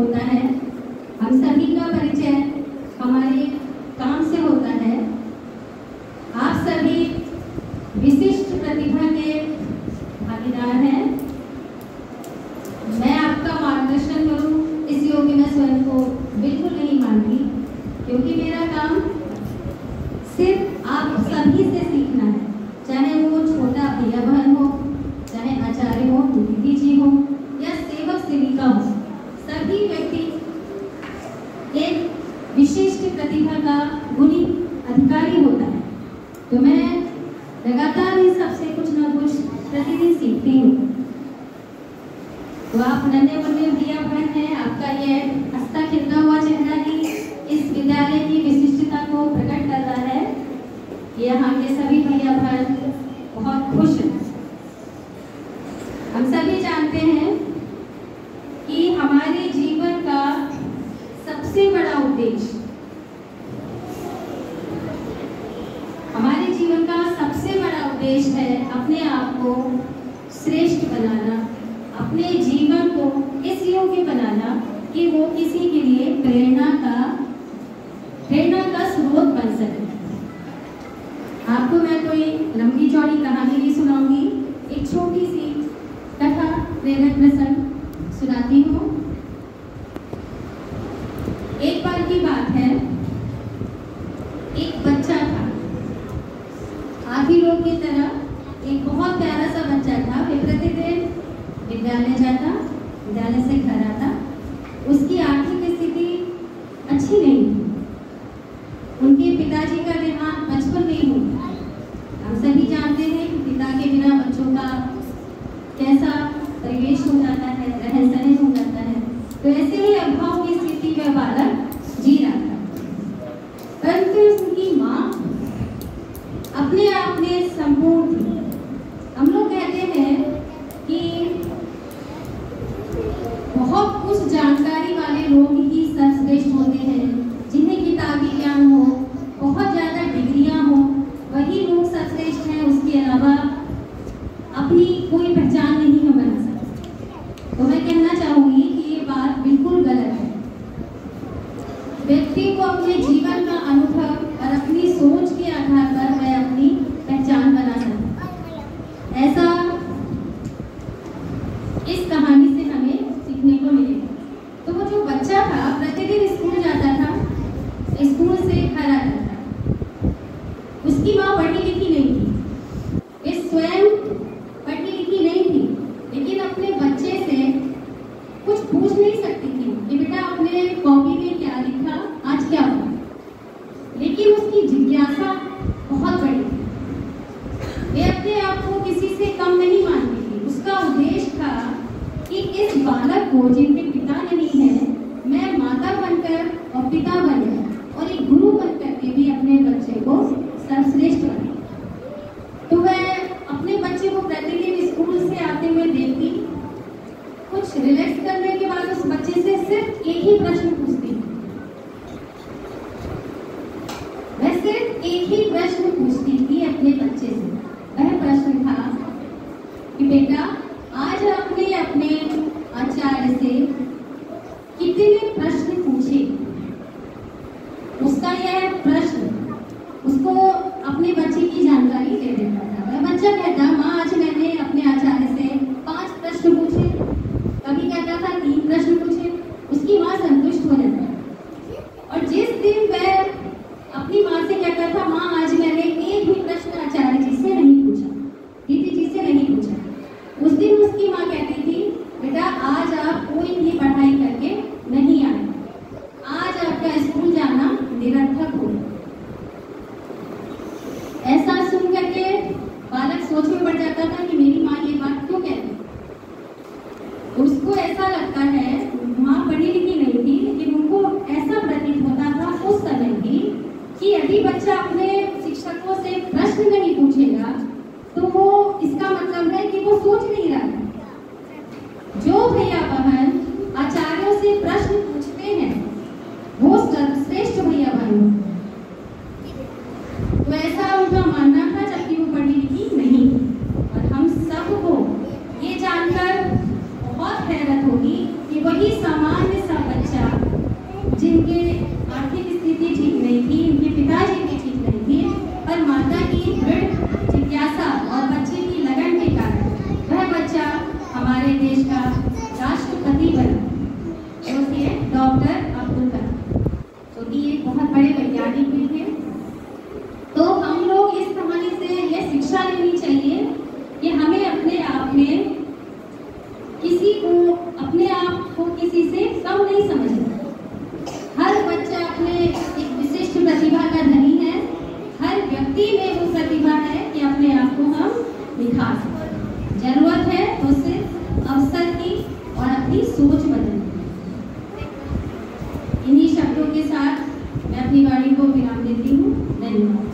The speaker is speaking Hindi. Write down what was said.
होता है। हम सभी का परिचय हमारे काम से होता है। आप सभी विशिष्ट प्रतिभा के भागीदार हैं। मैं आपका मार्गदर्शन करूं इस योग्य मैं स्वयं को बिल्कुल नहीं मानती, क्योंकि मेरा काम सिर्फ आप सभी से सीखना है, चाहे वो छोटा भैया बहन हो, चाहे आचार्य हो, दीदी जी हो या सेवक सेविका हो। सभी व्यक्ति एक विशिष्ट प्रतिभा का गुणी अधिकारी होता है। तो मैं लगातार इन सबसे कुछ न कुछ प्रतिदिन सीखती हूँ। तो आप नन्हे मुन्ने भैया बहन हैं, आपका ये हंसता खिलता हुआ चेहरा ही इस विद्यालय की विशिष्टता को प्रकट कर रहा है। यहाँ के सभी भैया बहन बहुत खुश हैं। हम सभी जानते हैं कि हमारे जीवन का सबसे बड़ा उद्देश्य, हमारे जीवन का सबसे बड़ा उद्देश्य है अपने आप को श्रेष्ठ बनाना, अपने जीवन को इस योग्य बनाना कि वो किसी के लिए प्रेरणा का स्रोत बन सके। आपको मैं कोई लंबी चौड़ी कहानी नहीं सुनाऊंगी, एक छोटी सी कथा प्रेरक प्रसंग सुनाती हूँ। एक बार की बात है, एक बच्चा था, आप ही लोग की तरह एक बहुत प्यारा सा बच्चा था। वे प्रतिदिन विद्यालय जाता, विद्यालय से घर आता। उसकी आर्थिक स्थिति अच्छी नहीं थी। उनके पिताजी का देहांत बचपन में ही हुआ। हम सभी जानते हैं कि पिता के बिना बच्चों का कैसा परिवेश हो जाता है, रहन सहन हो जाता है। तो ऐसे ही अभाव की स्थिति में बालक जी रहा था, परंतु उसकी माँ अपने आप में संपूर्ण थी। हम लोग कहते हैं कि बहुत कुछ जानकारी वाले लोग ही सर्वश्रेष्ठ होते हैं, जिन्हें किताबी ज्ञान हो, बहुत ज़्यादा डिग्रियां हो, वही लोग सर्वश्रेष्ठ हैं। उसके अलावा अपनी कोई पहचान नहीं हम बना सकते। तो मैं कहना चाहूँगी कि ये बात बिल्कुल गलत है। व्यक्ति को अपने जीवन का अनुभव और अपनी सोच के आधार पर वह अपनी पहचान बना सकता है। ऐसा इस कहानी से हमें सीखने को मिलेगा। तो वो जो बच्चा था प्रतिदिन स्कूल जाता था, स्कूल से घर आता था। उसकी माँ पढ़ी लिखी नहीं थी, वे स्वयं पढ़ी लिखी नहीं थी, लेकिन अपने बच्चे से कुछ पूछ नहीं सकती थी कि बेटा अपने कॉपी में क्या लिखा, आज क्या हुआ। लेकिन उसकी जिज्ञासा बहुत बड़ी थी। वे अपने आप को किसी से कम नहीं मानती थी। उसका उद्देश्य था कि इस बालक को, जिनके पिता नहीं है, मैं माता बनकर और पिता बनकर और एक गुरु बनकर के भी अपने बच्चे को सर्वश्रेष्ठ बनाए। तो वह अपने बच्चे को प्रतिदिन स्कूल से आते हुए देखती, कुछ रिलैक्स करने के बाद उस बच्चे से सिर्फ एक ही प्रश्न पूछती। वह सिर्फ एक ही प्रश्न पूछती थी अपने बच्चे से। वह प्रश्न था कि बेटा आज आपने अपने आचार्य से कितने प्रश्न पूछे। उसका यह प्रश्न उसको अपने बच्चे की जानकारी दे देता था। वह बच्चा कहता, माँ आज मैंने अपने आचार्य से 5 प्रश्न पूछे, कभी कहता था 3 प्रश्न पूछे। उसकी माँ संतुष्ट हो जाती। और जिस दिन वह अपनी माँ से कहता था, माँ आज मैंने एक भी प्रश्न आचार्य जी से नहीं पूछा, दीदी जी से नहीं पूछा, उस दिन उसकी माँ कहती थी, बेटा आज आप कोई भी पढ़ाई करके नहीं आए, आज आपका स्कूल जाना निरर्थक हो। ऐसा सुन करके बालक सोच में पड़ जाता था कि मेरी माँ ये बात क्यों कहती। उसको ऐसा लगता है, माँ पढ़ी लिखी नहीं थी, लेकिन उनको ऐसा प्रतीत होता था उस समय भी कि यदि बच्चा अपने शिक्षकों से प्रश्न नहीं पूछेगा तो वो इसका मतलब है कि वो सोच नहीं रहा है। जो भैया बहन आचार्यों से प्रश्न पूछते हैं वो सर्वश्रेष्ठ भैया बहन। तो ऐसा उनका मानना था, जबकि वो पढ़ी लिखी नहीं। और हम सबको ये जानकर बहुत हैरत होगी कि वही सामान्य सा जिनके आर्थिक स्थिति ठीक नहीं थी, इनके पिताजी भी ठीक नहीं थे, पर माता की दृढ़ जिज्ञासा और बच्चे की लगन के कारण वह बच्चा हमारे देश का राष्ट्रपति बना, जो थे डॉक्टर अब्दुल कलाम, जो कि एक बहुत बड़े वैज्ञानिक भी थे। तो हम लोग इस कहानी से यह शिक्षा लेनी चाहिए कि हमें अपने आप में अपने आप को किसी से कम नहीं समझना। हर बच्चा अपने एक विशिष्ट प्रतिभा का धनी है, हर व्यक्ति में वो प्रतिभा है कि अपने आप को हम निखार सकें। जरूरत है तो सिर्फ अवसर की और अपनी सोच बदलने की। इन्हीं शब्दों के साथ मैं अपनी वाणी को विराम देती हूँ। धन्यवाद।